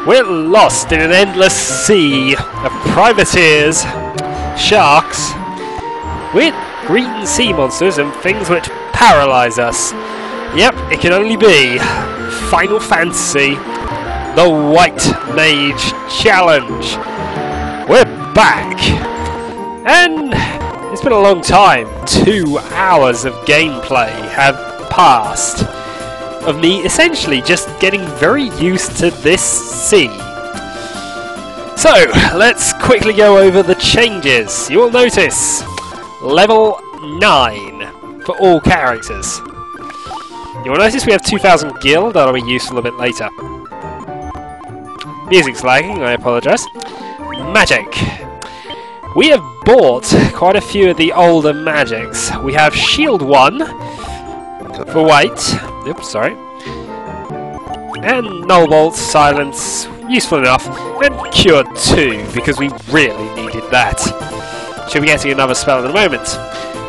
We're lost in an endless sea of privateers, sharks, weird green sea monsters and things which paralyze us. Yep, it can only be Final Fantasy, the White Mage Challenge. We're back! And it's been a long time. 2 hours of gameplay have passed of me essentially just getting very used to this sea. So, let's quickly go over the changes. You will notice level 9 for all characters. You will notice we have 2000 gil, that'll be useful a bit later. Music's lagging, I apologise. Magic. We have bought quite a few of the older magics. We have Shield 1 for white. Oops, sorry. And Null Bolt, Silence, useful enough. And Cure 2, because we really needed that. Should be getting another spell in a moment.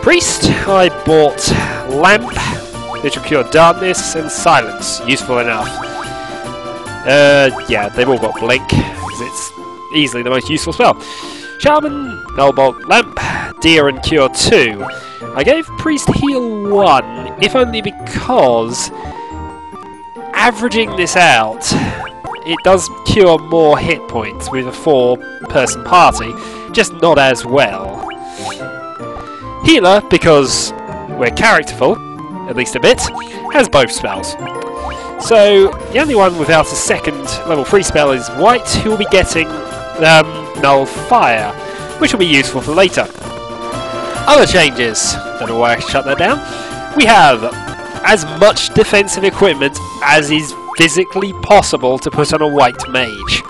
Priest, I bought Lamp, which will cure Darkness, and Silence, useful enough. Yeah, they've all got Blink, because it's easily the most useful spell. Shaman, Null Bolt, Lamp, Deer, and Cure 2. I gave Priest Heal 1, if only because, averaging this out, it does cure more hit points with a 4-person party, just not as well. Healer, because we're characterful, at least a bit, has both spells. So, the only one without a second level 3 spell is White, who will be getting Null Fire, which will be useful for later. Other changes, don't know why I shut that down. We have as much defensive equipment as is physically possible to put on a White Mage.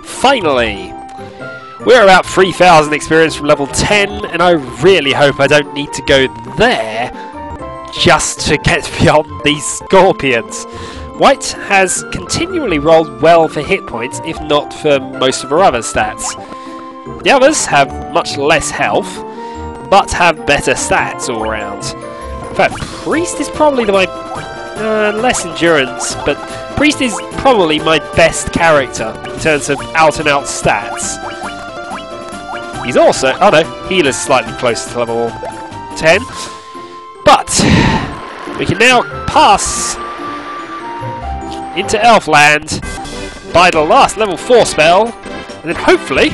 Finally, we're about 3000 experience from level 10, and I really hope I don't need to go there just to get beyond these scorpions. White has continually rolled well for hit points, if not for most of her other stats. The others have much less health, but have better stats all round. In fact, Priest is probably less endurance, but Priest is probably my best character in terms of out-and-out stats. He's also... oh no, Healer's slightly closer to level 10. But we can now pass into Elfland by the last level 4 spell, and then hopefully...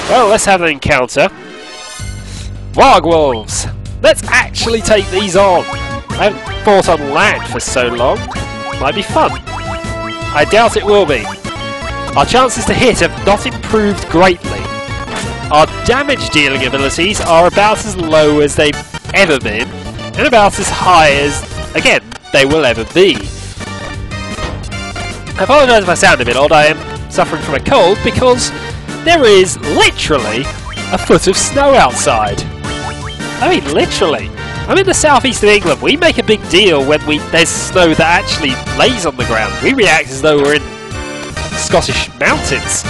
well, let's have an encounter. Wargwolves! Let's actually take these on! I haven't fought on land for so long. Might be fun. I doubt it will be. Our chances to hit have not improved greatly. Our damage dealing abilities are about as low as they've ever been, and about as high as, again, they will ever be. I apologise if I sound a bit odd, I am suffering from a cold because there is literally a foot of snow outside. I mean, literally. I'm in the southeast of England. We make a big deal when there's snow that actually lays on the ground. We react as though we're in Scottish mountains.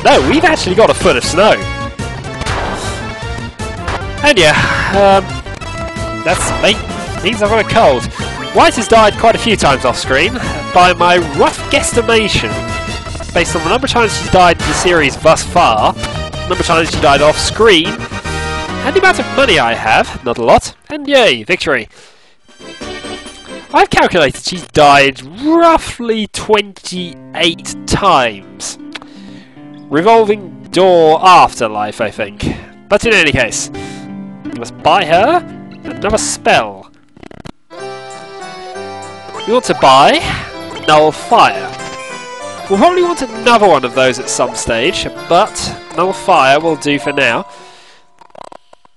No, we've actually got a foot of snow. And yeah, that means I've got a cold. White has died quite a few times off screen. By my rough guesstimation, based on the number of times she's died in the series thus far, the number of times she died off screen, and the amount of money I have, not a lot, and yay, victory. I've calculated she's died roughly 28 times. Revolving Door Afterlife, I think. But in any case, we must buy her another spell. We want to buy Null Fire. We'll probably want another one of those at some stage, but Null Fire will do for now.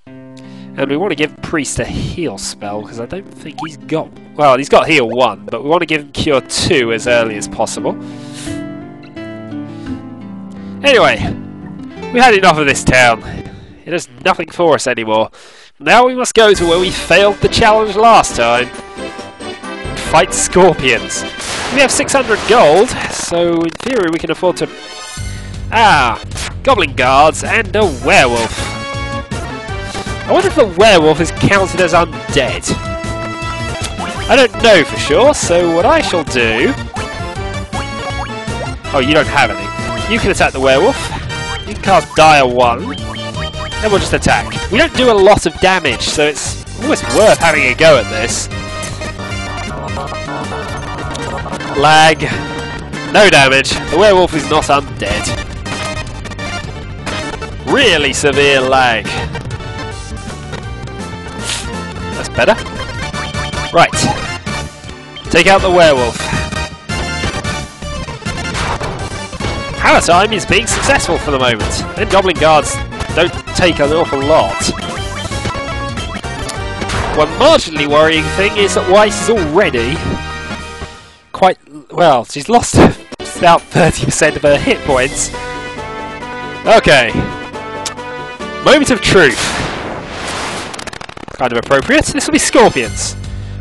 And we want to give Priest a heal spell, because I don't think he's got... well, he's got heal 1, but we want to give him Cure 2 as early as possible. Anyway, we had enough of this town. It has nothing for us anymore. Now we must go to where we failed the challenge last time. Fight scorpions. We have 600 gold, so in theory we can afford to... ah, goblin guards and a werewolf. I wonder if the werewolf is counted as undead. I don't know for sure, so what I shall do Oh, you don't have any. You can attack the werewolf. You can cast Dire 1. And we'll just attack. We don't do a lot of damage, so it's almost worth having a go at this. Lag. No damage. The werewolf is not undead. Really severe lag. That's better. Right. Take out the werewolf. Hammer time is being successful for the moment. And Goblin Guards don't take an awful lot. One marginally worrying thing is that White is already quite... well, she's lost about 30% of her hit points. Okay. Moment of truth. Kind of appropriate. This will be scorpions.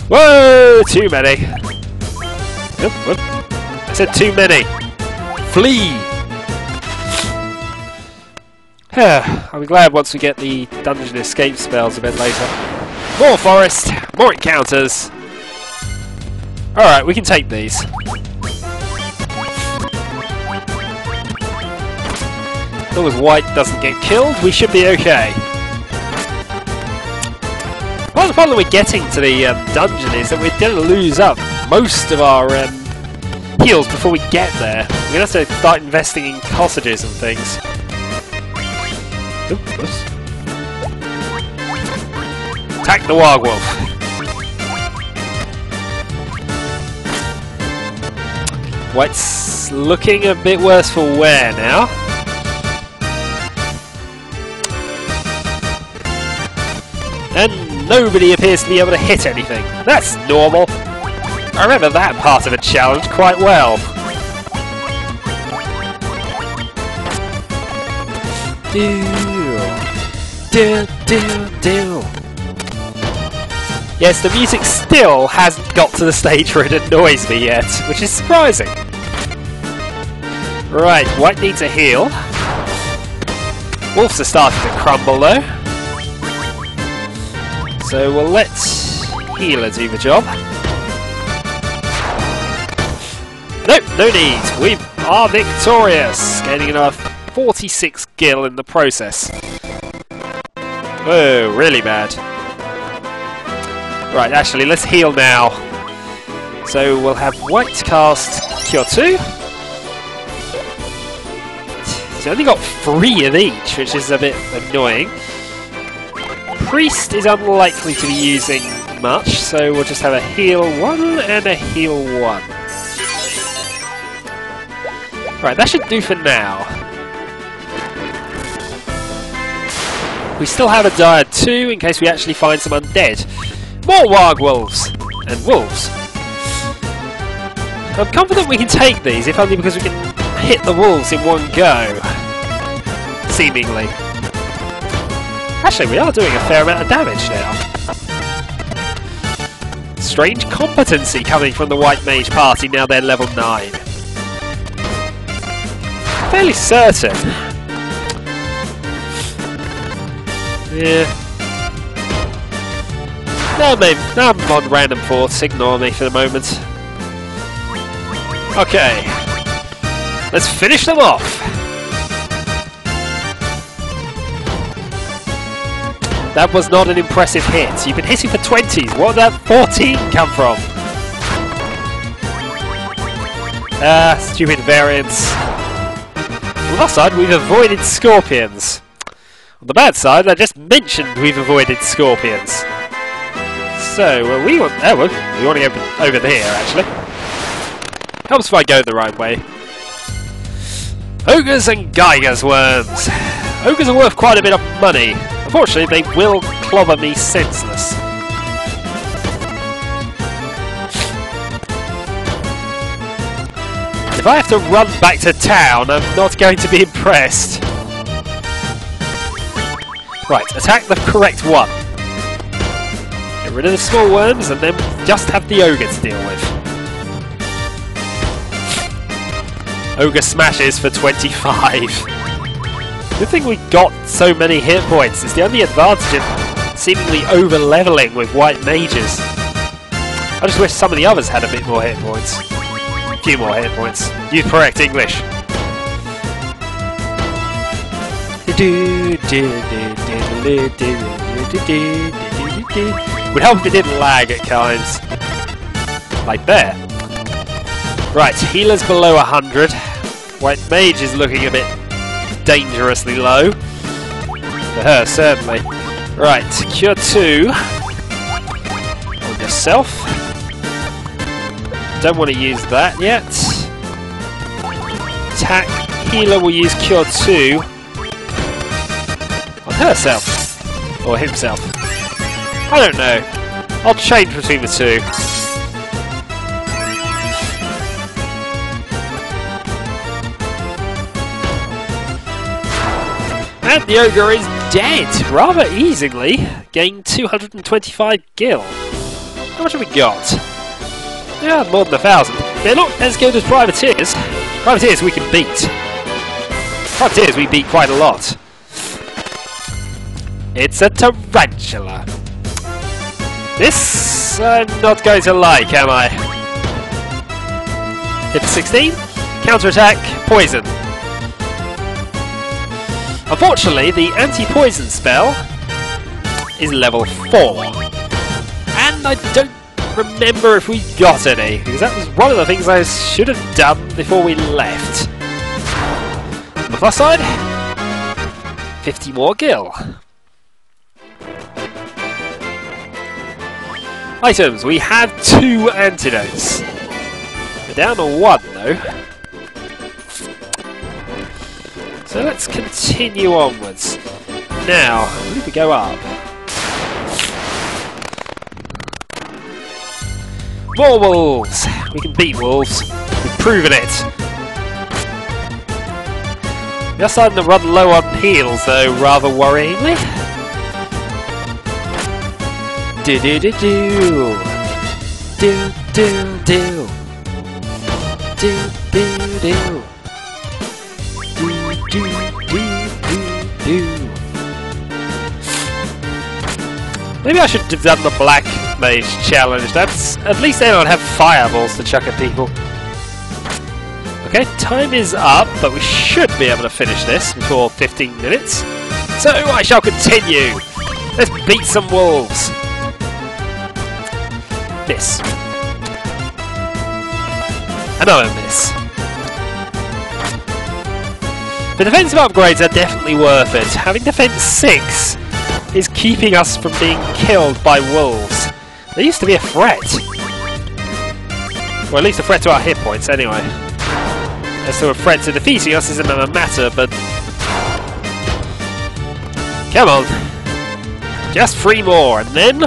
Whoa! Too many. Oop, whoop. I said too many. Flee! I'll be glad once we get the dungeon escape spells a bit later. More forest, more encounters. Alright, we can take these. As long as White doesn't get killed, we should be okay. Part of the problem we're getting to the dungeon is that we're going to lose up most of our heals before we get there. We're going to have to start investing in cottages and things. Oops. Attack the Wargwolf. White's looking a bit worse for wear now. And nobody appears to be able to hit anything. That's normal. I remember that part of a challenge quite well. Yes, the music still hasn't got to the stage where it annoys me yet, which is surprising. Right, White needs a heal. Wolves are starting to crumble though. So we'll let Healer do the job. Nope, no need. We are victorious. Gaining enough 46 gil in the process. Whoa, really bad. Right, actually, let's heal now. So we'll have White cast Cure 2. He's only got 3 of each, which is a bit annoying. Priest is unlikely to be using much, so we'll just have a heal 1 and a heal 1. Right, that should do for now. We still have a Dire 2 in case we actually find some undead. More Wargwolves! And wolves. I'm confident we can take these, if only because we can hit the wolves in one go. Seemingly. Actually, we are doing a fair amount of damage now. Strange competency coming from the White Mage party now they're level 9. Fairly certain. Yeah. No, maybe. No, I'm on random thoughts. Ignore me for the moment. Okay. Let's finish them off. That was not an impressive hit. You've been hitting for 20s. What did that 14 come from? Stupid variance. On the plus side, we've avoided scorpions. On the bad side, I just mentioned we've avoided scorpions. So, we want... oh, well, we want to go over here, actually. Helps if I go the right way. Ogres and Geiger's worms. Ogres are worth quite a bit of money. Unfortunately, they will clobber me senseless. If I have to run back to town, I'm not going to be impressed. Right, attack the correct one. Get rid of the small worms and then just have the ogre to deal with. Ogre smashes for 25. Good thing we got so many hit points. It's the only advantage in seemingly over-leveling with White Mages. I just wish some of the others had a bit more hit points. few more hit points. Use correct English. Would help if it didn't lag at times. Like there. Right, healer's below 100. White Mage is looking a bit dangerously low. For her, certainly. Right, Cure 2. On yourself. Don't want to use that yet. Attack. Healer will use Cure 2 on herself. Or himself. I don't know. I'll change between the two. And the ogre is dead, rather easily. Gained 225 gil. How much have we got? Yeah, more than 1,000. They're not as good as privateers. Privateers we can beat. Privateers we beat quite a lot. It's a tarantula. This I'm not going to like, am I? Hit for 16. Counter-attack, poison. Unfortunately, the anti-poison spell is level 4. And I don't remember if we got any, because that was one of the things I should have done before we left. On the plus side, 50 more gil. Items, we have 2 antidotes. We're down to 1 though. So let's continue onwards. Now, I believe we go up. More wolves! We can beat wolves. We've proven it. We are starting to run low on heals though, rather worryingly. Do do do do. Do do do. Do do do. Maybe I should have done the Black Mage challenge. That's at least they don't have fireballs to chuck at people. Okay, time is up, but we should be able to finish this before 15 minutes. So I shall continue. Let's beat some wolves. Miss. Another miss. The defensive upgrades are definitely worth it. Having defense 6 is keeping us from being killed by wolves. They used to be a threat. Or at least a threat to our hit points anyway. As to a threat to defeating us isn't a matter, but... Come on. Just 3 more, and then...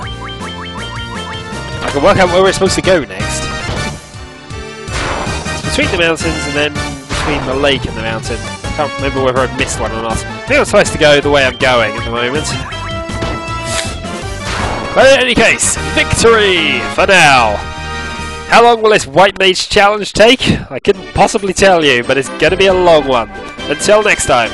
I can work out where we're supposed to go next. It's between the mountains and then between the lake and the mountain. I can't remember whether I've missed one or not. I think I'm supposed to go the way I'm going at the moment. But in any case, victory for now! How long will this White Mage challenge take? I couldn't possibly tell you, but it's going to be a long one. Until next time.